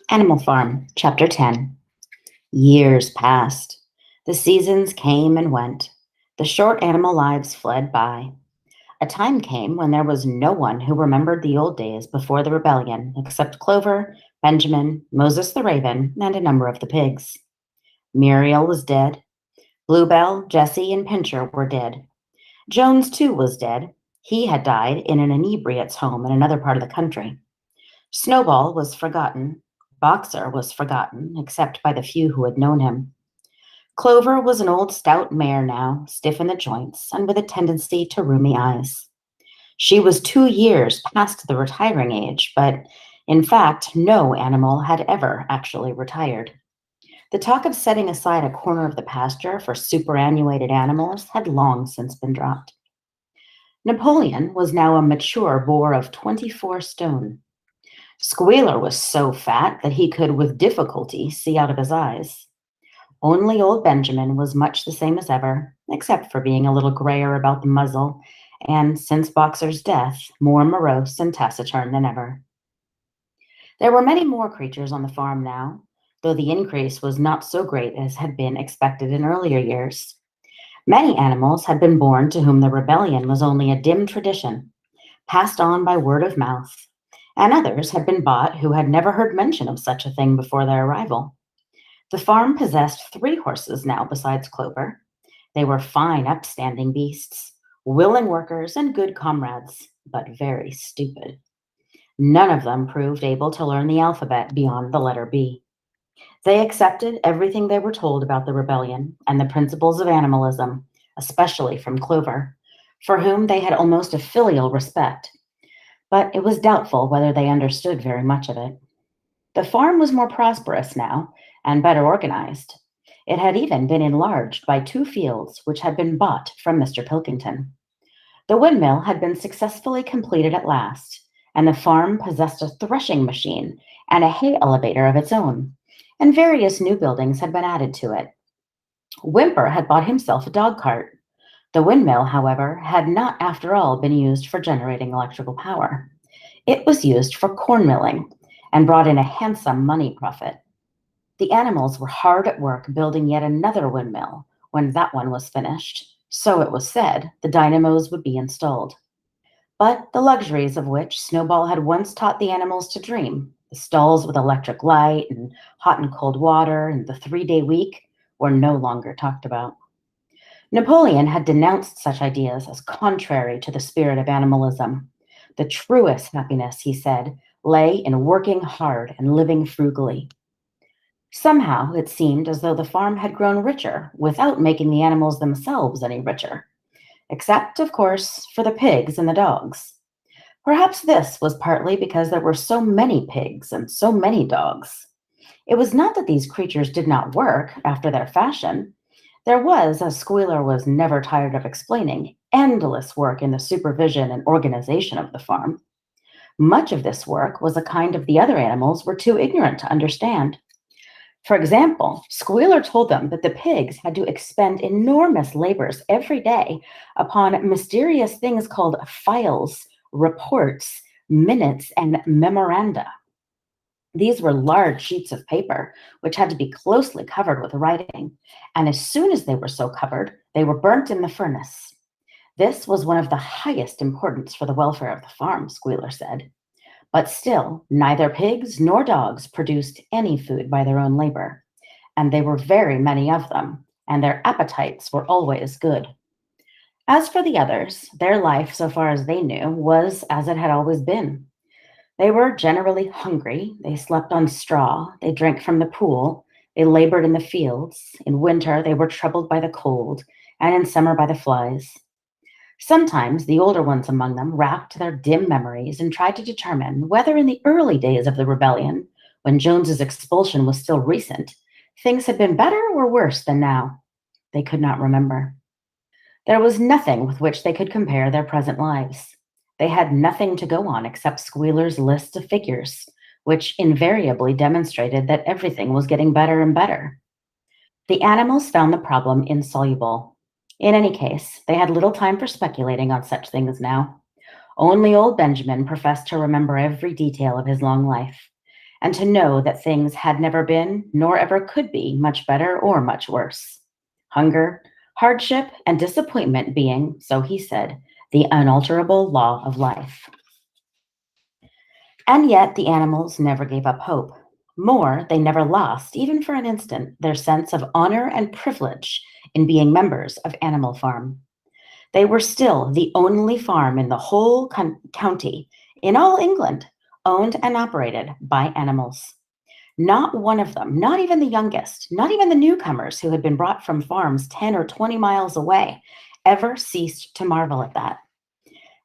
Animal Farm, Chapter 10. Years passed. The seasons came and went. The short animal lives fled by. A time came when there was no one who remembered the old days before the rebellion except Clover, Benjamin, Moses the raven, and a number of the pigs. Muriel was dead. Bluebell, Jessie, and Pincher were dead. Jones, too, was dead. He had died in an inebriate's home in another part of the country. Snowball was forgotten. Boxer was forgotten, except by the few who had known him. Clover was an old stout mare now, stiff in the joints and with a tendency to rheumy eyes. She was 2 years past the retiring age, but in fact, no animal had ever actually retired. The talk of setting aside a corner of the pasture for superannuated animals had long since been dropped. Napoleon was now a mature boar of 24 stone. Squealer was so fat that he could with difficulty see out of his eyes. Only old Benjamin was much the same as ever, except for being a little grayer about the muzzle, and since Boxer's death, more morose and taciturn than ever. There were many more creatures on the farm now, though the increase was not so great as had been expected in earlier years. Many animals had been born to whom the rebellion was only a dim tradition, passed on by word of mouth, and others had been bought who had never heard mention of such a thing before their arrival. The farm possessed 3 horses now besides Clover. They were fine, upstanding beasts, willing workers and good comrades, but very stupid. None of them proved able to learn the alphabet beyond the letter B. They accepted everything they were told about the rebellion and the principles of animalism, especially from Clover, for whom they had almost a filial respect, but it was doubtful whether they understood very much of it. The farm was more prosperous now and better organized. It had even been enlarged by 2 fields which had been bought from Mr. Pilkington. The windmill had been successfully completed at last, and the farm possessed a threshing machine and a hay elevator of its own, and various new buildings had been added to it. Whymper had bought himself a dog cart. The windmill, however, had not after all been used for generating electrical power. It was used for corn milling and brought in a handsome money profit. The animals were hard at work building yet another windmill. When that one was finished, so it was said, the dynamos would be installed. But the luxuries of which Snowball had once taught the animals to dream, the stalls with electric light and hot and cold water and the 3-day week, were no longer talked about. Napoleon had denounced such ideas as contrary to the spirit of animalism. The truest happiness, he said, lay in working hard and living frugally. Somehow it seemed as though the farm had grown richer without making the animals themselves any richer, except, of course, for the pigs and the dogs. Perhaps this was partly because there were so many pigs and so many dogs. It was not that these creatures did not work after their fashion. There was, as Squealer was never tired of explaining, endless work in the supervision and organization of the farm. Much of this work was a kind of the other animals were too ignorant to understand. For example, Squealer told them that the pigs had to expend enormous labors every day upon mysterious things called files, reports, minutes, and memoranda. These were large sheets of paper which had to be closely covered with writing, and as soon as they were so covered, they were burnt in the furnace. This was one of the highest importance for the welfare of the farm, Squealer said. But still, neither pigs nor dogs produced any food by their own labor, and they were very many of them, and their appetites were always good. As for the others, their life, so far as they knew, was as it had always been. They were generally hungry, they slept on straw, they drank from the pool, they labored in the fields. In winter, they were troubled by the cold, and in summer by the flies. Sometimes the older ones among them racked their dim memories and tried to determine whether in the early days of the rebellion, when Jones's expulsion was still recent, things had been better or worse than now. They could not remember. There was nothing with which they could compare their present lives. They had nothing to go on except Squealer's list of figures, which invariably demonstrated that everything was getting better and better. The animals found the problem insoluble. In any case, they had little time for speculating on such things now. Only old Benjamin professed to remember every detail of his long life, and to know that things had never been, nor ever could be, much better or much worse. Hunger, hardship, and disappointment being, so he said, the unalterable law of life. And yet the animals never gave up hope. More, they never lost, even for an instant, their sense of honor and privilege in being members of Animal Farm. They were still the only farm in the whole county, in all England, owned and operated by animals. Not one of them, not even the youngest, not even the newcomers who had been brought from farms 10 or 20 miles away, ever ceased to marvel at that.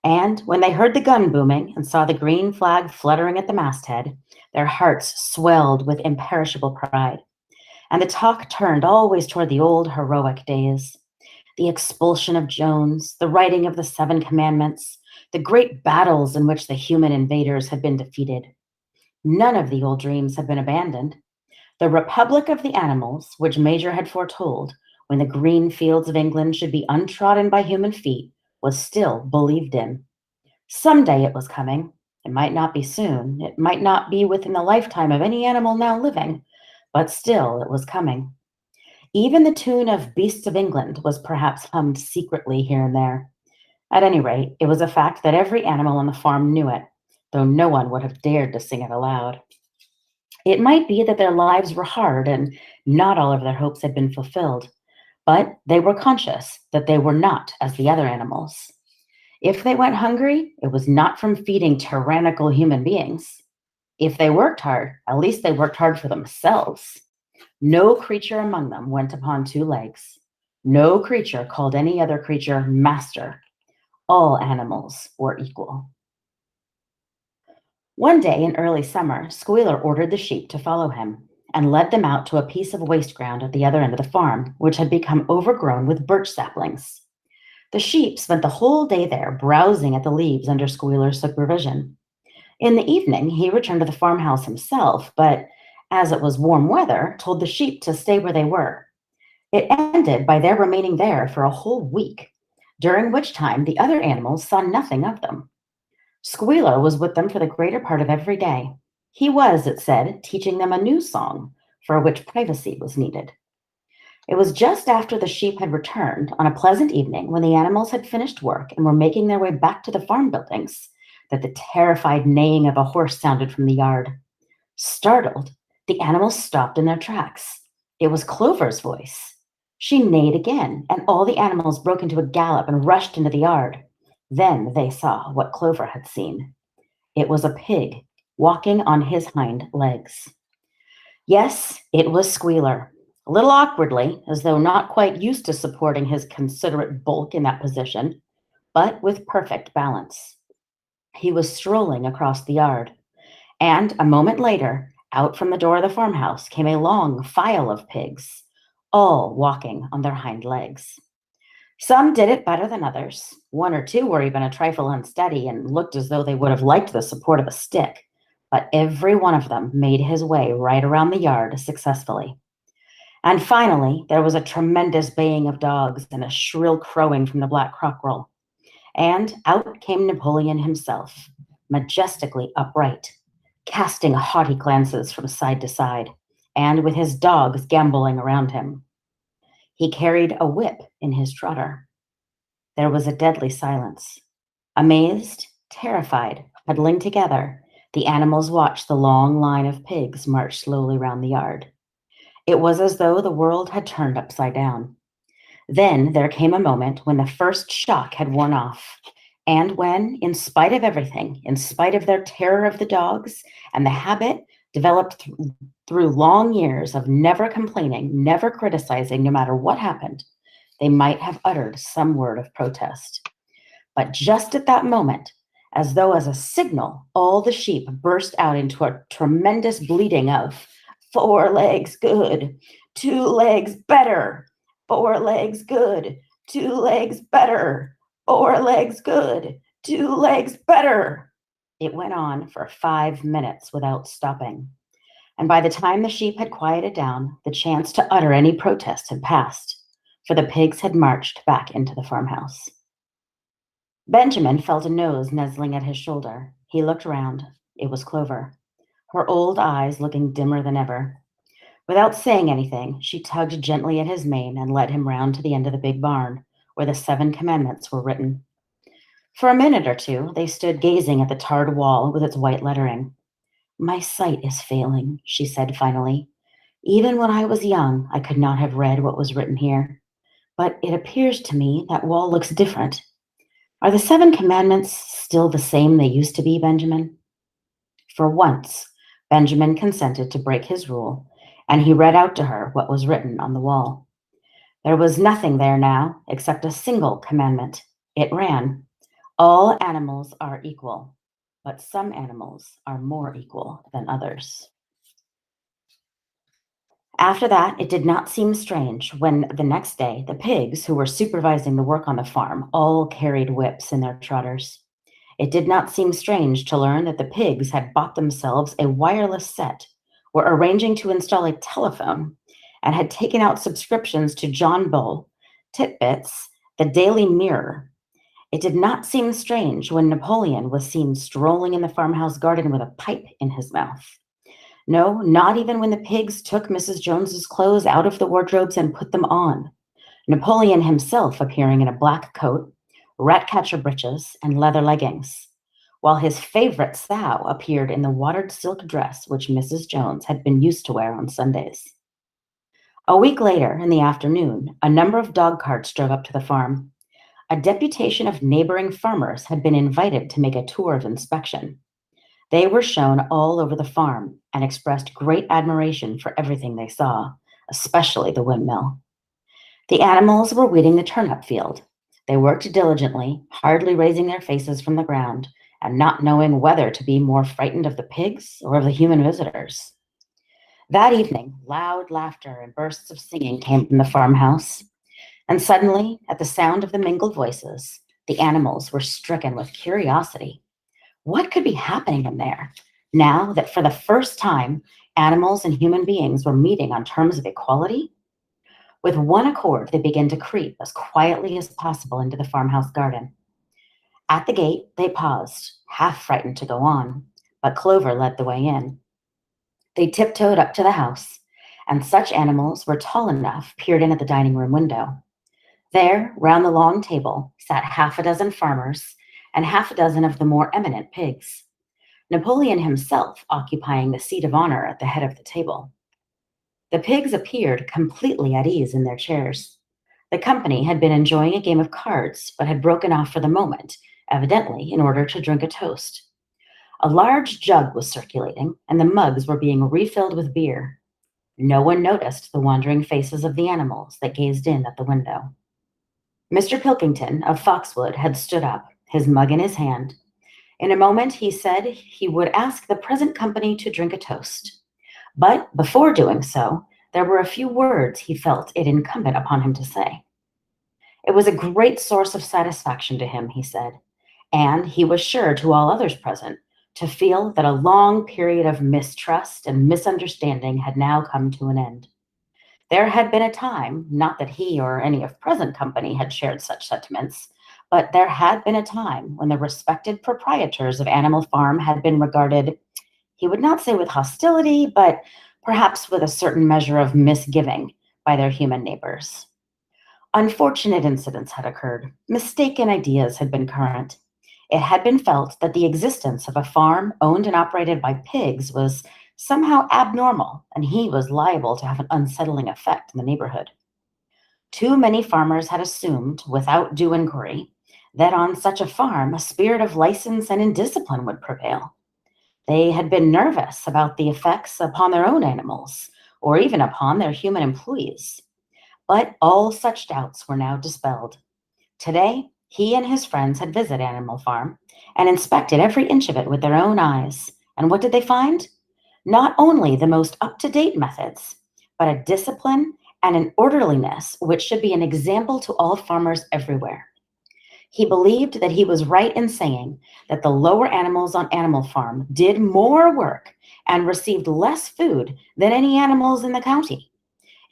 And when they heard the gun booming and saw the green flag fluttering at the masthead, their hearts swelled with imperishable pride. And the talk turned always toward the old heroic days, the expulsion of Jones, the writing of the Seven Commandments, the great battles in which the human invaders had been defeated. None of the old dreams had been abandoned. The Republic of the Animals, which Major had foretold, when the green fields of England should be untrodden by human feet, was still believed in. Someday it was coming. It might not be soon. It might not be within the lifetime of any animal now living, but still it was coming. Even the tune of Beasts of England was perhaps hummed secretly here and there. At any rate, it was a fact that every animal on the farm knew it, though no one would have dared to sing it aloud. It might be that their lives were hard and not all of their hopes had been fulfilled, but they were conscious that they were not as the other animals. If they went hungry, it was not from feeding tyrannical human beings. If they worked hard, at least they worked hard for themselves. No creature among them went upon two legs. No creature called any other creature master. All animals were equal. One day in early summer, Squealer ordered the sheep to follow him and led them out to a piece of waste ground at the other end of the farm, which had become overgrown with birch saplings. The sheep spent the whole day there, browsing at the leaves under Squealer's supervision. In the evening, he returned to the farmhouse himself, but as it was warm weather, told the sheep to stay where they were. It ended by their remaining there for a whole week, during which time the other animals saw nothing of them. Squealer was with them for the greater part of every day. He was, it said, teaching them a new song, for which privacy was needed. It was just after the sheep had returned, on a pleasant evening, when the animals had finished work and were making their way back to the farm buildings, that the terrified neighing of a horse sounded from the yard. Startled, the animals stopped in their tracks. It was Clover's voice. She neighed again, and all the animals broke into a gallop and rushed into the yard. Then they saw what Clover had seen. It was a pig walking on his hind legs. Yes, it was Squealer, a little awkwardly, as though not quite used to supporting his considerate bulk in that position, but with perfect balance. He was strolling across the yard, and a moment later, out from the door of the farmhouse came a long file of pigs, all walking on their hind legs. Some did it better than others. One or two were even a trifle unsteady and looked as though they would have liked the support of a stick, but every one of them made his way right around the yard successfully. And finally, there was a tremendous baying of dogs and a shrill crowing from the black cockerel. And out came Napoleon himself, majestically upright, casting haughty glances from side to side, and with his dogs gamboling around him. He carried a whip in his trotter. There was a deadly silence. Amazed, terrified, huddling together, the animals watched the long line of pigs march slowly round the yard. It was as though the world had turned upside down. Then there came a moment when the first shock had worn off, and when, in spite of everything, in spite of their terror of the dogs and the habit developed through long years of never complaining, never criticizing, no matter what happened, they might have uttered some word of protest. But just at that moment, as though as a signal, all the sheep burst out into a tremendous bleating of 4 legs good, 2 legs better, 4 legs good, 2 legs better, 4 legs good, 2 legs better. It went on for 5 minutes without stopping. And by the time the sheep had quieted down, the chance to utter any protest had passed, for the pigs had marched back into the farmhouse. Benjamin felt a nose nuzzling at his shoulder. He looked round. It was Clover. her old eyes looking dimmer than ever. Without saying anything, she tugged gently at his mane and led him round to the end of the big barn, where the 7 commandments were written. For a minute or two, they stood gazing at the tarred wall with its white lettering. My sight is failing, she said finally. Even when I was young, I could not have read what was written here. But it appears to me that wall looks different. Are the 7 commandments still the same they used to be, Benjamin? For once, Benjamin consented to break his rule, and he read out to her what was written on the wall. There was nothing there now except a single commandment. It ran, all animals are equal, but some animals are more equal than others. After that, it did not seem strange when the next day the pigs who were supervising the work on the farm all carried whips in their trotters. It did not seem strange to learn that the pigs had bought themselves a wireless set, were arranging to install a telephone, and had taken out subscriptions to John Bull, Titbits, the Daily Mirror. It did not seem strange when Napoleon was seen strolling in the farmhouse garden with a pipe in his mouth. No, not even when the pigs took Mrs. Jones's clothes out of the wardrobes and put them on. Napoleon himself appearing in a black coat, ratcatcher breeches, and leather leggings, while his favorite sow appeared in the watered silk dress which Mrs. Jones had been used to wear on Sundays. A week later, in the afternoon, a number of dog carts drove up to the farm. A deputation of neighboring farmers had been invited to make a tour of inspection. They were shown all over the farm and expressed great admiration for everything they saw, especially the windmill. The animals were weeding the turnip field. They worked diligently, hardly raising their faces from the ground, and not knowing whether to be more frightened of the pigs or of the human visitors. That evening, loud laughter and bursts of singing came from the farmhouse, and suddenly, at the sound of the mingled voices, the animals were stricken with curiosity. What could be happening in there now that for the first time animals and human beings were meeting on terms of equality? With one accord, they began to creep as quietly as possible into the farmhouse garden. At the gate, they paused, half frightened to go on, but Clover led the way in. They tiptoed up to the house, and such animals were tall enough peered in at the dining room window. There, round the long table, sat half a dozen farmers and half a dozen of the more eminent pigs, Napoleon himself occupying the seat of honor at the head of the table. The pigs appeared completely at ease in their chairs. The company had been enjoying a game of cards, but had broken off for the moment, evidently in order to drink a toast. A large jug was circulating, and the mugs were being refilled with beer. No one noticed the wandering faces of the animals that gazed in at the window. Mr. Pilkington of Foxwood had stood up, his mug in his hand. In a moment, he said he would ask the present company to drink a toast. But before doing so, there were a few words he felt it incumbent upon him to say. It was a great source of satisfaction to him, he said, and he was sure to all others present to feel that a long period of mistrust and misunderstanding had now come to an end. There had been a time, not that he or any of present company had shared such sentiments, but there had been a time when the respected proprietors of Animal Farm had been regarded, he would not say with hostility, but perhaps with a certain measure of misgiving by their human neighbors. Unfortunate incidents had occurred. Mistaken ideas had been current. It had been felt that the existence of a farm owned and operated by pigs was somehow abnormal, and he was liable to have an unsettling effect in the neighborhood. Too many farmers had assumed, without due inquiry, that on such a farm a spirit of license and indiscipline would prevail. They had been nervous about the effects upon their own animals, or even upon their human employees. But all such doubts were now dispelled. Today, he and his friends had visited Animal Farm and inspected every inch of it with their own eyes. And what did they find? Not only the most up-to-date methods, but a discipline and an orderliness which should be an example to all farmers everywhere. He believed that he was right in saying that the lower animals on Animal Farm did more work and received less food than any animals in the county.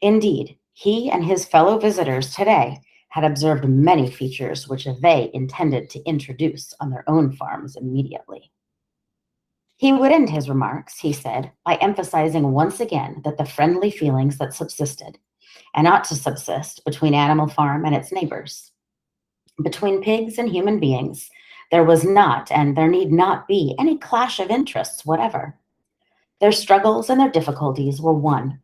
Indeed, he and his fellow visitors today had observed many features which they intended to introduce on their own farms immediately. He would end his remarks, he said, by emphasizing once again that the friendly feelings that subsisted, and ought to subsist, between Animal Farm and its neighbors, between pigs and human beings, there was not and there need not be any clash of interests whatever. Their struggles and their difficulties were one.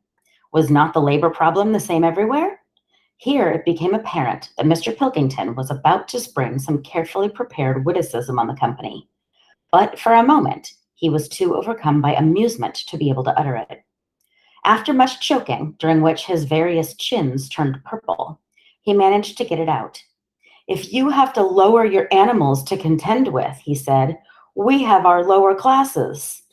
Was not the labor problem the same everywhere? Here it became apparent that Mr. Pilkington was about to spring some carefully prepared witticism on the company, but for a moment he was too overcome by amusement to be able to utter it. After much choking, during which his various chins turned purple, he managed to get it out. "If you have to lower your animals to contend with," he said, "we have our lower classes."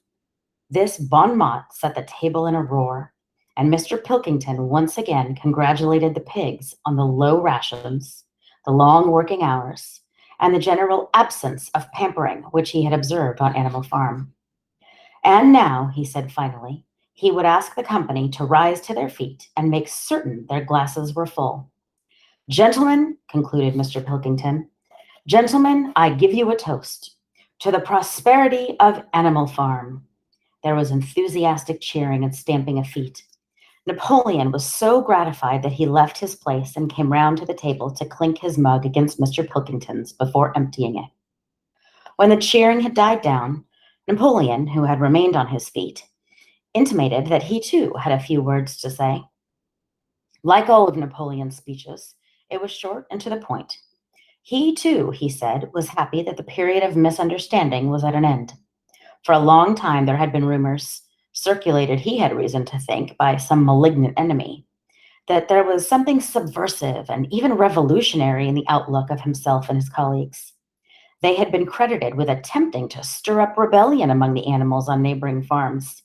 This bon mot set the table in a roar, and Mr. Pilkington once again congratulated the pigs on the low rations, the long working hours, and the general absence of pampering which he had observed on Animal Farm. And now, he said finally, he would ask the company to rise to their feet and make certain their glasses were full. "Gentlemen," concluded Mr. Pilkington, "gentlemen, I give you a toast to the prosperity of Animal Farm." There was enthusiastic cheering and stamping of feet. Napoleon was so gratified that he left his place and came round to the table to clink his mug against Mr. Pilkington's before emptying it. When the cheering had died down, Napoleon, who had remained on his feet, intimated that he too had a few words to say. Like all of Napoleon's speeches, it was short and to the point. He too, he said, was happy that the period of misunderstanding was at an end. For a long time there had been rumors, circulated, he had reason to think, by some malignant enemy, that there was something subversive and even revolutionary in the outlook of himself and his colleagues. They had been credited with attempting to stir up rebellion among the animals on neighboring farms.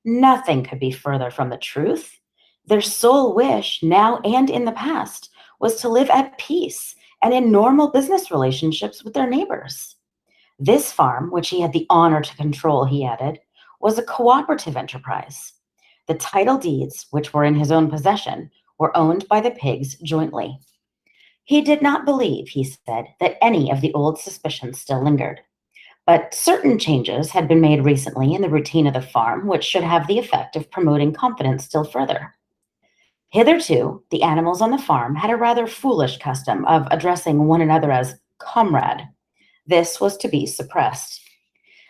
Nothing could be further from the truth. Their sole wish, now and in the past, was to live at peace and in normal business relationships with their neighbors. This farm, which he had the honor to control, he added, was a cooperative enterprise. The title deeds, which were in his own possession, were owned by the pigs jointly. He did not believe, he said, that any of the old suspicions still lingered. But certain changes had been made recently in the routine of the farm, which should have the effect of promoting confidence still further. Hitherto, the animals on the farm had a rather foolish custom of addressing one another as comrade. This was to be suppressed.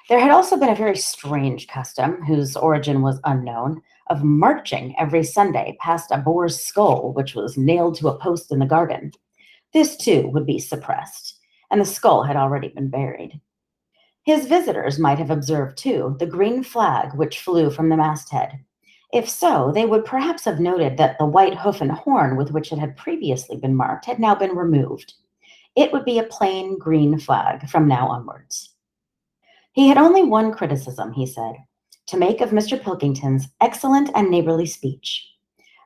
There had also been a very strange custom, whose origin was unknown, of marching every Sunday past a boar's skull which was nailed to a post in the garden. This too would be suppressed, and the skull had already been buried. His visitors might have observed, too, the green flag which flew from the masthead. If so, they would perhaps have noted that the white hoof and horn with which it had previously been marked had now been removed. It would be a plain green flag from now onwards. He had only one criticism, he said, to make of Mr. Pilkington's excellent and neighborly speech.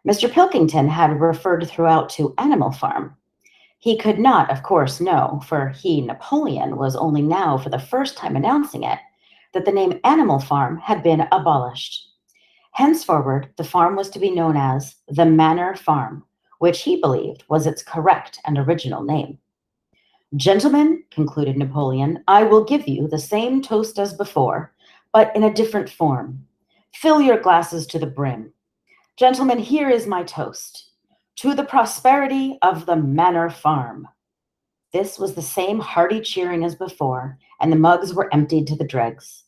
Mr. Pilkington had referred throughout to Animal Farm. He could not, of course, know, for he, Napoleon, was only now for the first time announcing it, that the name Animal Farm had been abolished. Henceforward, the farm was to be known as the Manor Farm, which he believed was its correct and original name. "Gentlemen," concluded Napoleon, "I will give you the same toast as before, but in a different form. Fill your glasses to the brim. Gentlemen, here is my toast. To the prosperity of the Manor Farm." This was the same hearty cheering as before, and the mugs were emptied to the dregs.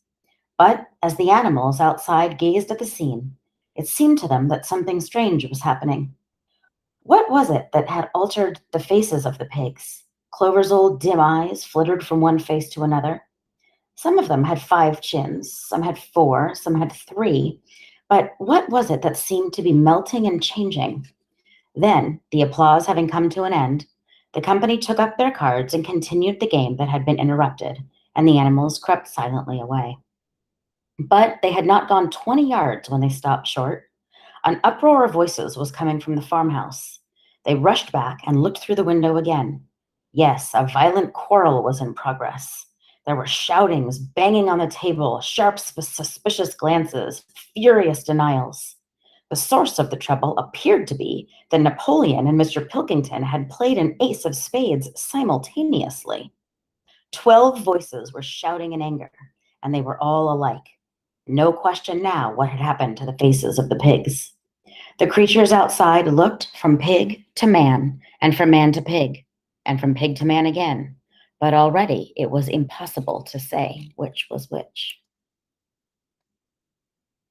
But as the animals outside gazed at the scene, it seemed to them that something strange was happening. What was it that had altered the faces of the pigs? Clover's old dim eyes flittered from one face to another. Some of them had 5 chins, some had 4, some had 3. But what was it that seemed to be melting and changing? Then, the applause having come to an end, the company took up their cards and continued the game that had been interrupted, and the animals crept silently away. But they had not gone 20 yards when they stopped short. An uproar of voices was coming from the farmhouse. They rushed back and looked through the window again. Yes, a violent quarrel was in progress. There were shoutings, banging on the table, sharp, suspicious glances, furious denials. The source of the trouble appeared to be that Napoleon and Mr. Pilkington had played an ace of spades simultaneously. 12 voices were shouting in anger, and they were all alike. No question now what had happened to the faces of the pigs. The creatures outside looked from pig to man, and from man to pig, and from pig to man again, but already it was impossible to say which was which.